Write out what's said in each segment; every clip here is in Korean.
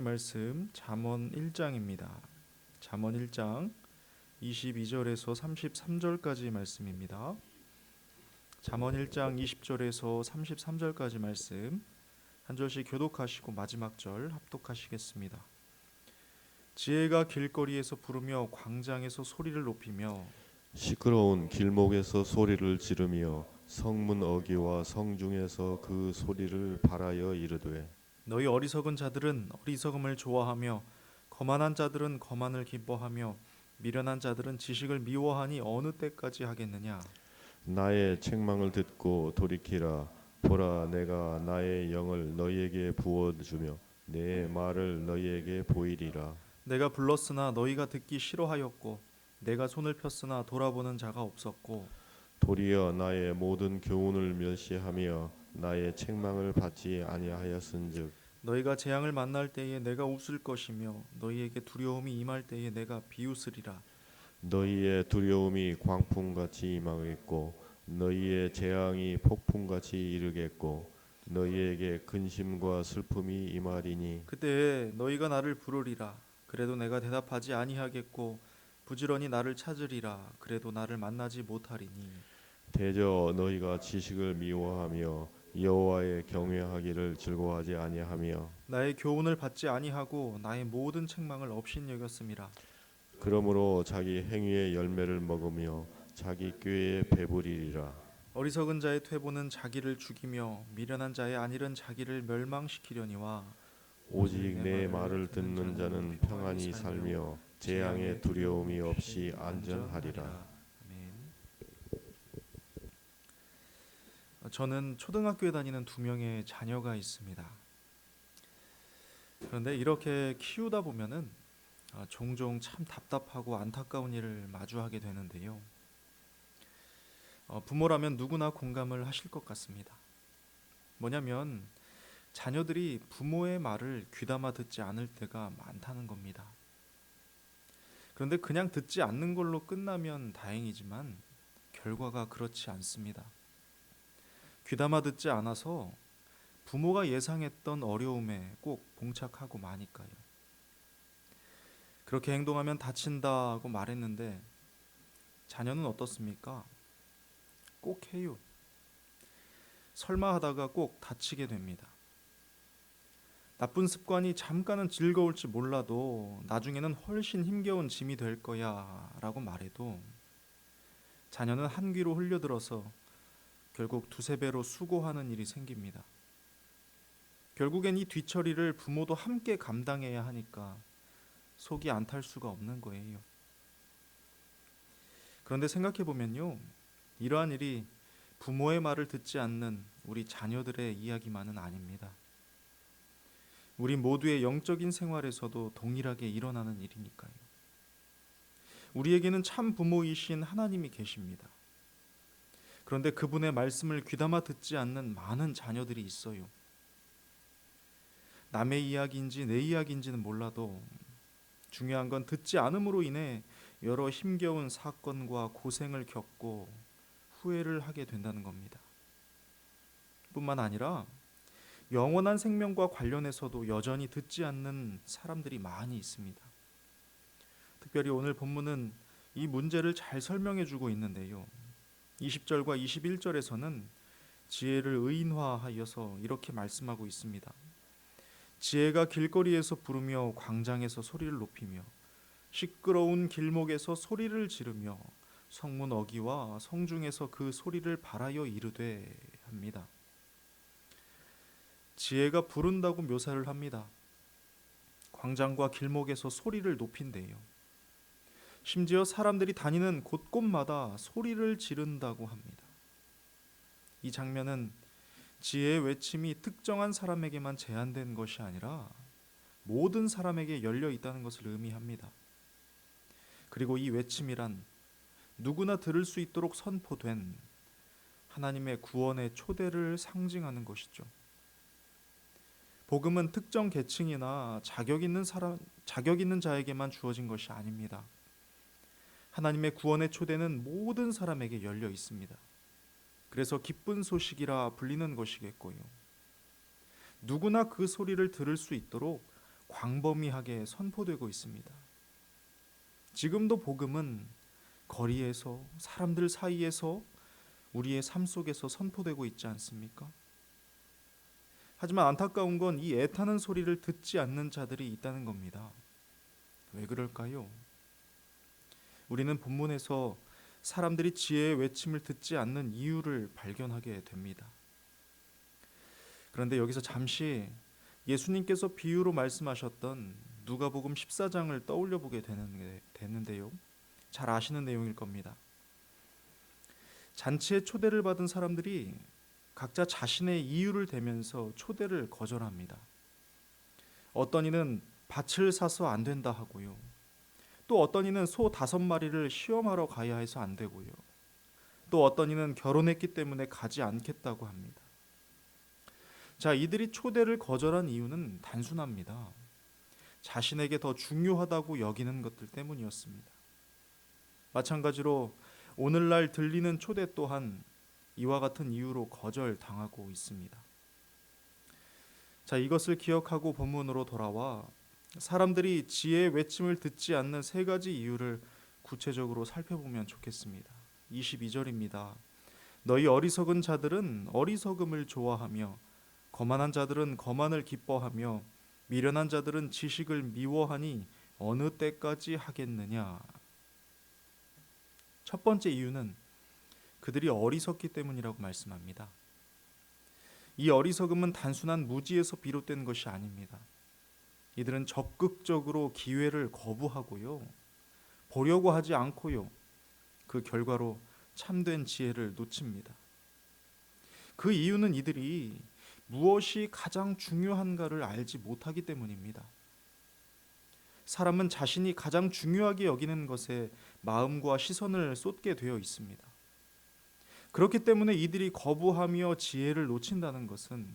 말씀 잠언 1장입니다. 잠언 1장 22절에서 33절까지 말씀입니다. 잠언 1장 20절에서 33절까지 말씀 한 절씩 교독하시고 마지막 절 합독하시겠습니다. 지혜가 길거리에서 부르며 광장에서 소리를 높이며 시끄러운 길목에서 소리를 지르며 성문 어귀와 성중에서 그 소리를 발하여 이르되 너희 어리석은 자들은 어리석음을 좋아하며 거만한 자들은 거만을 기뻐하며 미련한 자들은 지식을 미워하니 어느 때까지 하겠느냐. 나의 책망을 듣고 돌이키라. 보라, 내가 나의 영을 너희에게 부어주며 내 말을 너희에게 보이리라. 내가 불렀으나 너희가 듣기 싫어하였고 내가 손을 폈으나 돌아보는 자가 없었고 도리어 나의 모든 교훈을 멸시하며 나의 책망을 받지 아니하였은즉 너희가 재앙을 만날 때에 내가 웃을 것이며 너희에게 두려움이 임할 때에 내가 비웃으리라. 너희의 두려움이 광풍같이 임하겠고 너희의 재앙이 폭풍같이 이르겠고 너희에게 근심과 슬픔이 임하리니 그때에 너희가 나를 부르리라. 그래도 내가 대답하지 아니하겠고 부지런히 나를 찾으리라. 그래도 나를 만나지 못하리니 대저 너희가 지식을 미워하며 여호와의 경외하기를 즐거워하지 아니하며 나의 교훈을 받지 아니하고 나의 모든 책망을 업신여겼음이라. 그러므로 자기 행위의 열매를 먹으며 자기 꾀에 배부리리라. 어리석은 자의 퇴보는 자기를 죽이며 미련한 자의 안일은 자기를 멸망시키려니와 오직 내 말을 듣는 자는 평안히 살며 재앙의 두려움이 없이 안전하리라. 아멘. 저는 초등학교에 다니는 2명의 자녀가 있습니다. 그런데 이렇게 키우다 보면은 종종 참 답답하고 안타까운 일을 마주하게 되는데요. 부모라면 누구나 공감을 하실 것 같습니다. 뭐냐면 자녀들이 부모의 말을 귀담아 듣지 않을 때가 많다는 겁니다. 그런데 그냥 듣지 않는 걸로 끝나면 다행이지만 결과가 그렇지 않습니다. 귀담아 듣지 않아서 부모가 예상했던 어려움에 꼭 봉착하고 마니까요. 그렇게 행동하면 다친다고 말했는데 자녀는 어떻습니까? 꼭 해요. 설마 하다가 꼭 다치게 됩니다. 나쁜 습관이 잠깐은 즐거울지 몰라도 나중에는 훨씬 힘겨운 짐이 될 거야 라고 말해도 자녀는 한 귀로 흘려들어서 결국 두세 배로 수고하는 일이 생깁니다. 결국엔 이 뒤처리를 부모도 함께 감당해야 하니까 속이 안 탈 수가 없는 거예요. 그런데 생각해 보면요, 이러한 일이 부모의 말을 듣지 않는 우리 자녀들의 이야기만은 아닙니다. 우리 모두의 영적인 생활에서도 동일하게 일어나는 일이니까요. 우리에게는 참 부모이신 하나님이 계십니다. 그런데 그분의 말씀을 귀담아 듣지 않는 많은 자녀들이 있어요. 남의 이야기인지 내 이야기인지는 몰라도 중요한 건 듣지 않음으로 인해 여러 힘겨운 사건과 고생을 겪고 후회를 하게 된다는 겁니다. 뿐만 아니라 영원한 생명과 관련해서도 여전히 듣지 않는 사람들이 많이 있습니다. 특별히 오늘 본문은 이 문제를 잘 설명해 주고 있는데요. 20절과 21절에서는 지혜를 의인화하여서 이렇게 말씀하고 있습니다. 지혜가 길거리에서 부르며 광장에서 소리를 높이며 시끄러운 길목에서 소리를 지르며 성문 어귀와 성중에서 그 소리를 발하여 이르되 합니다. 지혜가 부른다고 묘사를 합니다. 광장과 길목에서 소리를 높인대요. 심지어 사람들이 다니는 곳곳마다 소리를 지른다고 합니다. 이 장면은 지혜의 외침이 특정한 사람에게만 제한된 것이 아니라 모든 사람에게 열려 있다는 것을 의미합니다. 그리고 이 외침이란 누구나 들을 수 있도록 선포된 하나님의 구원의 초대를 상징하는 것이죠. 복음은 특정 계층이나 자격 있는 자에게만 주어진 것이 아닙니다. 하나님의 구원의 초대는 모든 사람에게 열려 있습니다. 그래서 기쁜 소식이라 불리는 것이겠고요. 누구나 그 소리를 들을 수 있도록 광범위하게 선포되고 있습니다. 지금도 복음은 거리에서, 사람들 사이에서, 우리의 삶 속에서 선포되고 있지 않습니까? 하지만 안타까운 건 이 애타는 소리를 듣지 않는 자들이 있다는 겁니다. 왜 그럴까요? 우리는 본문에서 사람들이 지혜의 외침을 듣지 않는 이유를 발견하게 됩니다. 그런데 여기서 잠시 예수님께서 비유로 말씀하셨던 누가복음 14장을 떠올려 보게 되는데요. 잘 아시는 내용일 겁니다. 잔치에 초대를 받은 사람들이 각자 자신의 이유를 대면서 초대를 거절합니다. 어떤 이는 밭을 사서 안 된다 하고요. 또 어떤 이는 소 5마리를 시험하러 가야 해서 안 되고요. 또 어떤 이는 결혼했기 때문에 가지 않겠다고 합니다. 자, 이들이 초대를 거절한 이유는 단순합니다. 자신에게 더 중요하다고 여기는 것들 때문이었습니다. 마찬가지로 오늘날 들리는 초대 또한 이와 같은 이유로 거절당하고 있습니다. 자, 이것을 기억하고 본문으로 돌아와 사람들이 지혜의 외침을 듣지 않는 3가지 이유를 구체적으로 살펴보면 좋겠습니다. 22절입니다. 너희 어리석은 자들은 어리석음을 좋아하며 거만한 자들은 거만을 기뻐하며 미련한 자들은 지식을 미워하니 어느 때까지 하겠느냐. 첫 번째 이유는 그들이 어리석기 때문이라고 말씀합니다. 이 어리석음은 단순한 무지에서 비롯된 것이 아닙니다. 이들은 적극적으로 기회를 거부하고요. 보려고 하지 않고요. 그 결과로 참된 지혜를 놓칩니다. 그 이유는 이들이 무엇이 가장 중요한가를 알지 못하기 때문입니다. 사람은 자신이 가장 중요하게 여기는 것에 마음과 시선을 쏟게 되어 있습니다. 그렇기 때문에 이들이 거부하며 지혜를 놓친다는 것은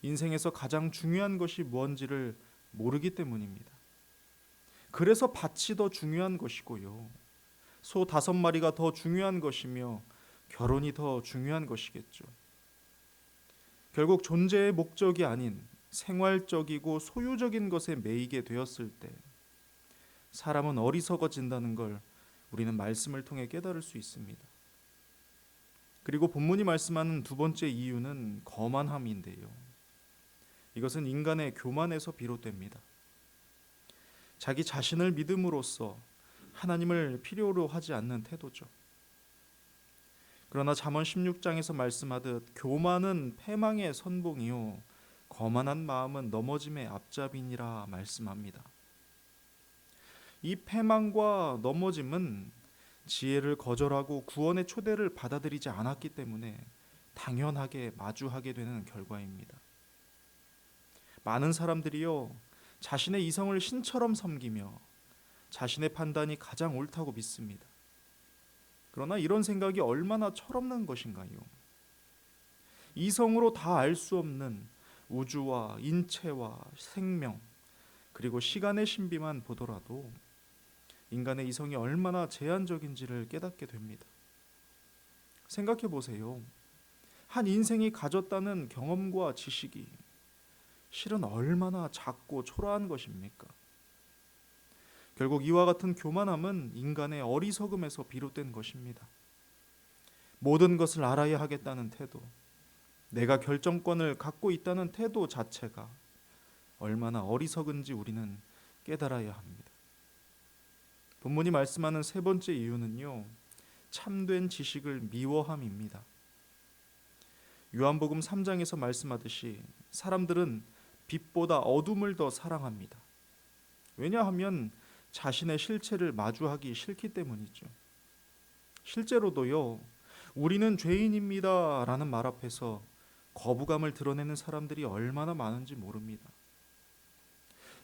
인생에서 가장 중요한 것이 무엇인지를 모르기 때문입니다. 그래서 밭이 더 중요한 것이고요. 소 5마리가 더 중요한 것이며 결혼이 더 중요한 것이겠죠. 결국 존재의 목적이 아닌 생활적이고 소유적인 것에 매이게 되었을 때 사람은 어리석어진다는 걸 우리는 말씀을 통해 깨달을 수 있습니다. 그리고 본문이 말씀하는 2번째 이유는 거만함인데요. 이것은 인간의 교만에서 비롯됩니다. 자기 자신을 믿음으로써 하나님을 필요로 하지 않는 태도죠. 그러나 잠언 16장에서 말씀하듯 교만은 패망의 선봉이요 거만한 마음은 넘어짐의 앞잡이니라 말씀합니다. 이 패망과 넘어짐은 지혜를 거절하고 구원의 초대를 받아들이지 않았기 때문에 당연하게 마주하게 되는 결과입니다. 많은 사람들이요 자신의 이성을 신처럼 섬기며 자신의 판단이 가장 옳다고 믿습니다. 그러나 이런 생각이 얼마나 철없는 것인가요? 이성으로 다 알 수 없는 우주와 인체와 생명 그리고 시간의 신비만 보더라도 인간의 이성이 얼마나 제한적인지를 깨닫게 됩니다. 생각해 보세요. 한 인생이 가졌다는 경험과 지식이 실은 얼마나 작고 초라한 것입니까? 결국 이와 같은 교만함은 인간의 어리석음에서 비롯된 것입니다. 모든 것을 알아야 하겠다는 태도, 내가 결정권을 갖고 있다는 태도 자체가 얼마나 어리석은지 우리는 깨달아야 합니다. 본문이 말씀하는 3번째 이유는요, 참된 지식을 미워함입니다. 요한복음 3장에서 말씀하듯이 사람들은 빛보다 어둠을 더 사랑합니다. 왜냐하면 자신의 실체를 마주하기 싫기 때문이죠. 실제로도요, 우리는 죄인입니다 라는 말 앞에서 거부감을 드러내는 사람들이 얼마나 많은지 모릅니다.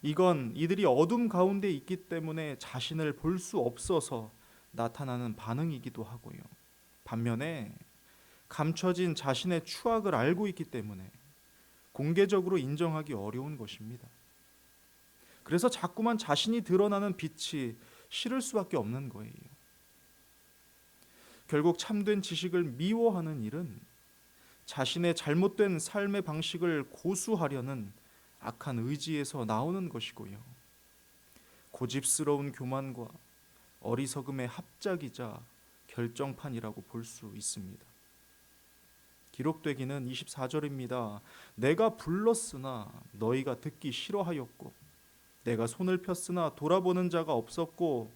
이건 이들이 어둠 가운데 있기 때문에 자신을 볼 수 없어서 나타나는 반응이기도 하고요. 반면에 감춰진 자신의 추악을 알고 있기 때문에 공개적으로 인정하기 어려운 것입니다. 그래서 자꾸만 자신이 드러나는 빛이 싫을 수밖에 없는 거예요. 결국 참된 지식을 미워하는 일은 자신의 잘못된 삶의 방식을 고수하려는 악한 의지에서 나오는 것이고요. 고집스러운 교만과 어리석음의 합작이자 결정판이라고 볼 수 있습니다. 기록되기는 24절입니다. 내가 불렀으나 너희가 듣기 싫어하였고 내가 손을 폈으나 돌아보는 자가 없었고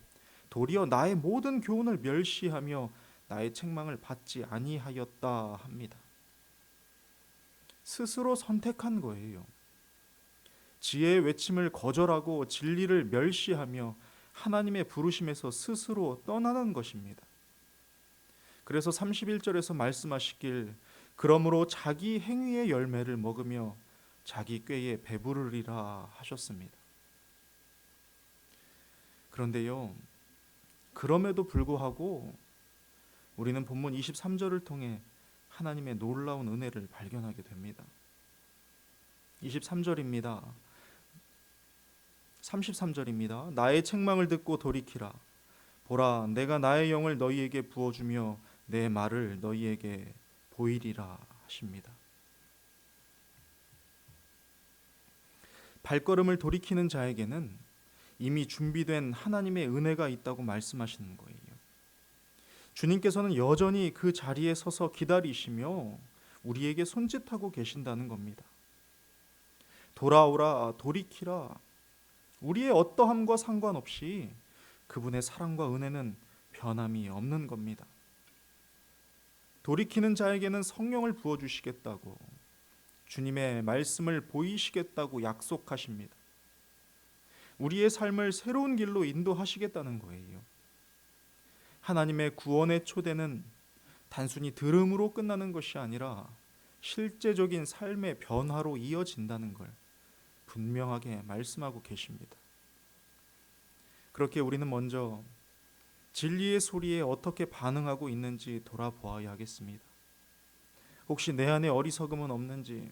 도리어 나의 모든 교훈을 멸시하며 나의 책망을 받지 아니하였다 합니다. 스스로 선택한 거예요. 지혜의 외침을 거절하고 진리를 멸시하며 하나님의 부르심에서 스스로 떠나는 것입니다. 그래서 31절에서 말씀하시길 그러므로 자기 행위의 열매를 먹으며 자기 꾀에 배부르리라 하셨습니다. 그런데요, 그럼에도 불구하고 우리는 본문 23절을 통해 하나님의 놀라운 은혜를 발견하게 됩니다. 23절입니다. 33절입니다. 나의 책망을 듣고 돌이키라. 보라, 내가 나의 영을 너희에게 부어주며 내 말을 너희에게 보이리라 하십니다. 발걸음을 돌이키는 자에게는 이미 준비된 하나님의 은혜가 있다고 말씀하시는 거예요. 주님께서는 여전히 그 자리에 서서 기다리시며 우리에게 손짓하고 계신다는 겁니다. 돌아오라, 돌이키라. 우리의 어떠함과 상관없이 그분의 사랑과 은혜는 변함이 없는 겁니다. 돌이키는 자에게는 성령을 부어주시겠다고, 주님의 말씀을 보이시겠다고 약속하십니다. 우리의 삶을 새로운 길로 인도하시겠다는 거예요. 하나님의 구원의 초대는 단순히 들음으로 끝나는 것이 아니라 실제적인 삶의 변화로 이어진다는 걸 분명하게 말씀하고 계십니다. 그렇게 우리는 먼저 진리의 소리에 어떻게 반응하고 있는지 돌아보아야 하겠습니다. 혹시 내 안에 어리석음은 없는지,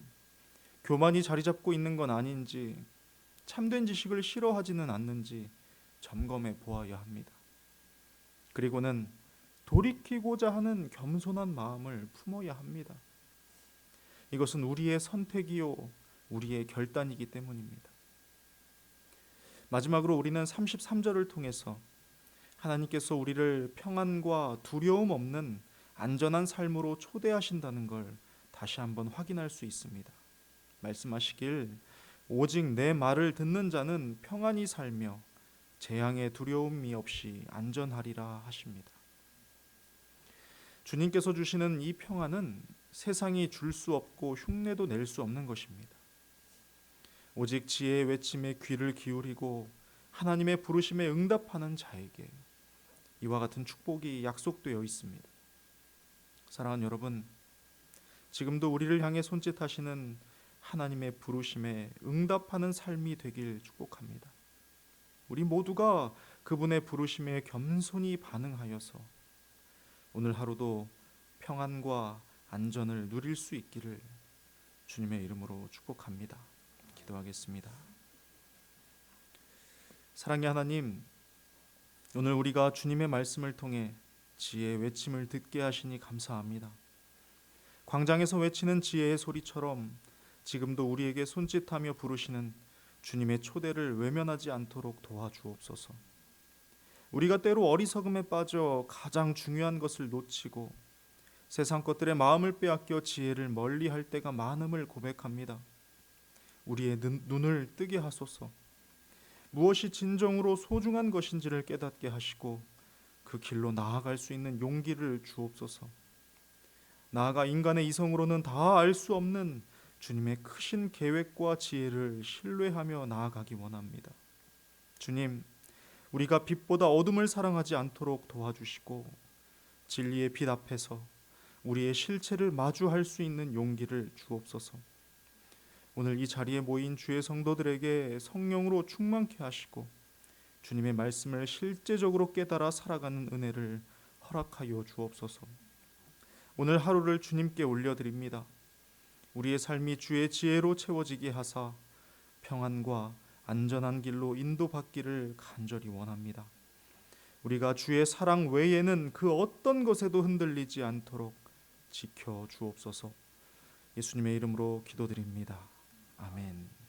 교만이 자리 잡고 있는 건 아닌지, 참된 지식을 싫어하지는 않는지 점검해 보아야 합니다. 그리고는 돌이키고자 하는 겸손한 마음을 품어야 합니다. 이것은 우리의 선택이요, 우리의 결단이기 때문입니다. 마지막으로 우리는 33절을 통해서 하나님께서 우리를 평안과 두려움 없는 안전한 삶으로 초대하신다는 걸 다시 한번 확인할 수 있습니다. 말씀하시길 오직 내 말을 듣는 자는 평안히 살며 재앙의 두려움이 없이 안전하리라 하십니다. 주님께서 주시는 이 평안은 세상이 줄 수 없고 흉내도 낼 수 없는 것입니다. 오직 지혜의 외침에 귀를 기울이고 하나님의 부르심에 응답하는 자에게 이와 같은 축복이 약속되어 있습니다. 사랑하는 여러분, 지금도 우리를 향해 손짓하시는 하나님의 부르심에 응답하는 삶이 되길 축복합니다. 우리 모두가 그분의 부르심에 겸손히 반응하여서 오늘 하루도 평안과 안전을 누릴 수 있기를 주님의 이름으로 축복합니다. 기도하겠습니다. 사랑의 하나님, 오늘 우리가 주님의 말씀을 통해 지혜의 외침을 듣게 하시니 감사합니다. 광장에서 외치는 지혜의 소리처럼 지금도 우리에게 손짓하며 부르시는 주님의 초대를 외면하지 않도록 도와주옵소서. 우리가 때로 어리석음에 빠져 가장 중요한 것을 놓치고 세상 것들의 마음을 빼앗겨 지혜를 멀리할 때가 많음을 고백합니다. 우리의 눈을 뜨게 하소서. 무엇이 진정으로 소중한 것인지를 깨닫게 하시고 그 길로 나아갈 수 있는 용기를 주옵소서. 나아가 인간의 이성으로는 다 알 수 없는 주님의 크신 계획과 지혜를 신뢰하며 나아가기 원합니다. 주님, 우리가 빛보다 어둠을 사랑하지 않도록 도와주시고 진리의 빛 앞에서 우리의 실체를 마주할 수 있는 용기를 주옵소서. 오늘 이 자리에 모인 주의 성도들에게 성령으로 충만케 하시고 주님의 말씀을 실제적으로 깨달아 살아가는 은혜를 허락하여 주옵소서. 오늘 하루를 주님께 올려드립니다. 우리의 삶이 주의 지혜로 채워지게 하사 평안과 안전한 길로 인도받기를 간절히 원합니다. 우리가 주의 사랑 외에는 그 어떤 것에도 흔들리지 않도록 지켜 주옵소서. 예수님의 이름으로 기도드립니다. 아멘.